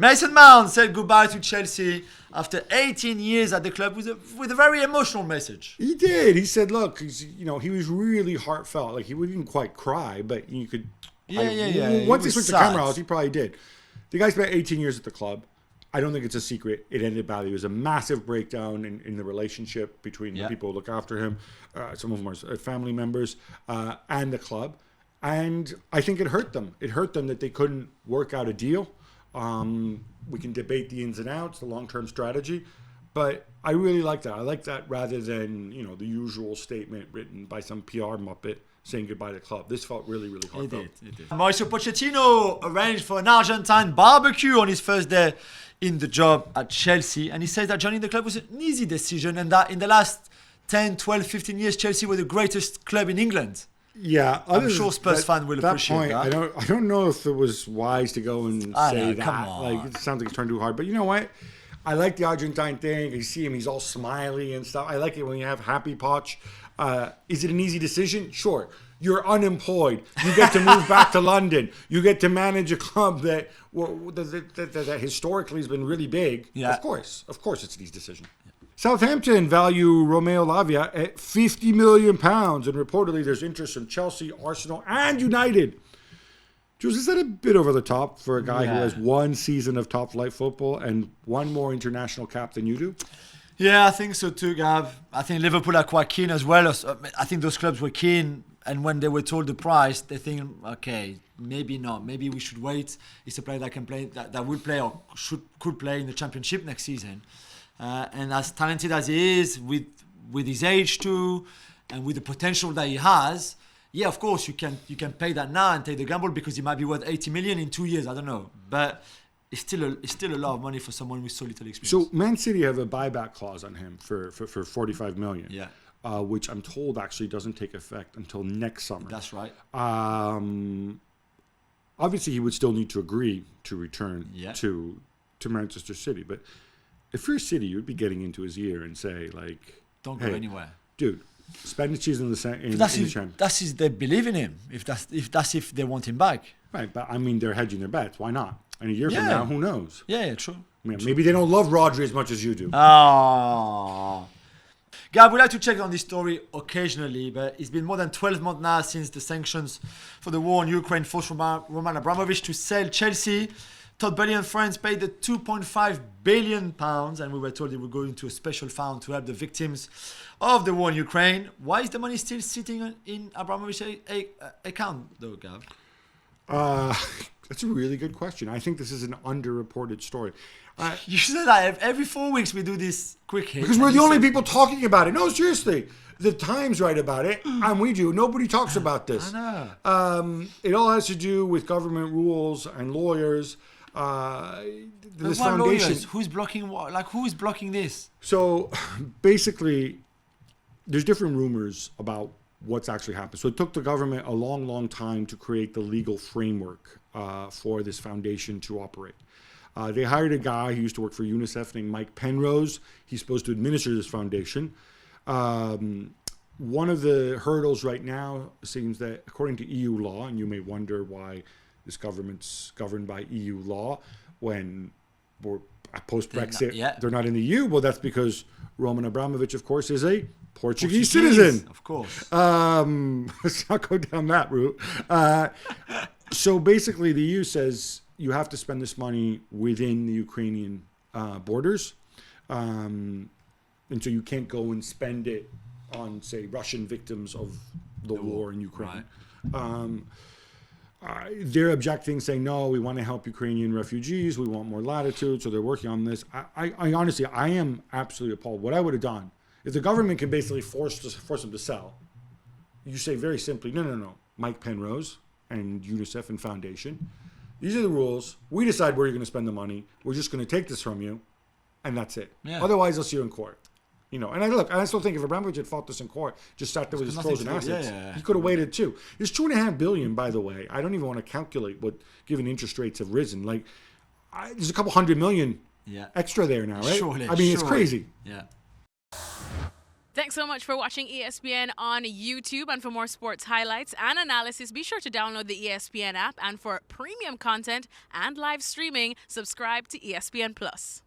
Mason Mount said goodbye to Chelsea after 18 years at the club with a very emotional message. He did. He said, look, he was really heartfelt. Like, he didn't quite cry, but you could... Once he switched the camera out, he probably did. The guy spent 18 years at the club. I don't think it's a secret. It ended badly. It was a massive breakdown in the relationship between the people who look after him, some of them are family members, and the club. And I think it hurt them. It hurt them that they couldn't work out a deal. We can debate the ins and outs, the long-term strategy, but I really like that. I like that rather than, the usual statement written by some PR muppet saying goodbye to the club. This felt really, really heartfelt. It did. Mauricio Pochettino arranged for an Argentine barbecue on his first day in the job at Chelsea, and he says that joining the club was an easy decision and that in the last 10, 12, 15 years, Chelsea were the greatest club in England. Yeah, I'm sure Spurs fans will appreciate that. I don't know if it was wise to go and say that. Come on. Like, it sounds like he's trying too hard. But you know what? I like the Argentine thing. You see him; he's all smiley and stuff. I like it when you have happy Poch. Is it an easy decision? Sure. You're unemployed. You get to move back to London. You get to manage a club that historically has been really big. Yeah. Of course, it's an easy decision. Southampton value Roméo Lavia at £50 million, and reportedly there's interest from Chelsea, Arsenal, and United. Jules, is that a bit over the top for a guy who has one season of top-flight football and one more international cap than you do? Yeah, I think so too, Gab. I think Liverpool are quite keen as well. I think those clubs were keen, and when they were told the price, they think, okay, maybe not. Maybe we should wait. It's a player that can play, that will play or could play in the Championship next season. And as talented as he is, with his age too, and with the potential that he has, yeah, of course you can pay that now and take the gamble because he might be worth 80 million in 2 years. I don't know, but it's still a lot of money for someone with so little experience. So Man City have a buyback clause on him for 45 million. Yeah. Which I'm told actually doesn't take effect until next summer. That's right. Obviously, he would still need to agree to return to Manchester City, but. If you're City, you'd be getting into his ear and say, like... Don't go anywhere. Dude, spend the cheese in the Champions. That's if they believe in him. If they want him back. Right, but I mean, they're hedging their bets. Why not? And a year from now, who knows? Yeah, true. I mean, maybe they don't love Rodri as much as you do. Oh. Gab, we like to check on this story occasionally, but it's been more than 12 months now since the sanctions for the war in Ukraine forced Roman Abramovich to sell Chelsea. Todd Boehly and friends paid the £2.5 billion, and we were told it would go into a special fund to help the victims of the war in Ukraine. Why is the money still sitting in Abramovich's account, though, Gab? That's a really good question. I think this is an underreported story. You say that every 4 weeks we do this quick hit. Because we're the only people talking about it. No, seriously. The Times write about it, and we do. Nobody talks about this. I know. It all has to do with government rules and lawyers. This foundation. Lawyers? Who's blocking what? Like, who is blocking this? So basically, there's different rumors about what's actually happened. So it took the government a long, long time to create the legal framework for this foundation to operate. They hired a guy who used to work for UNICEF named Mike Penrose. He's supposed to administer this foundation. One of the hurdles right now seems that according to EU law, and you may wonder why this government's governed by EU law when we're post-Brexit, they're not in the EU. Well, that's because Roman Abramovich, of course, is a Portuguese citizen. Of course. Let's not go down that route. So basically, the EU says you have to spend this money within the Ukrainian borders. And so you can't go and spend it on, say, Russian victims of the war in Ukraine. Right. They're objecting, saying, no, we want to help Ukrainian refugees. We want more latitude. So they're working on this. I honestly, I am absolutely appalled. What I would have done, if the government can basically force them to sell, you say very simply, no. Mike Penrose and UNICEF and Foundation, these are the rules. We decide where you're going to spend the money. We're just going to take this from you, and that's it. Yeah. Otherwise, I'll see you in court. And I still think if Abramovich had fought this in court, just sat there with his frozen assets, he could have waited too. There's $2.5 billion, by the way. I don't even want to calculate what given interest rates have risen. Like, there's a couple $100 million extra there now, right? Surely, it's crazy. Yeah. Thanks so much for watching ESPN on YouTube. And for more sports highlights and analysis, be sure to download the ESPN app. And for premium content and live streaming, subscribe to ESPN Plus.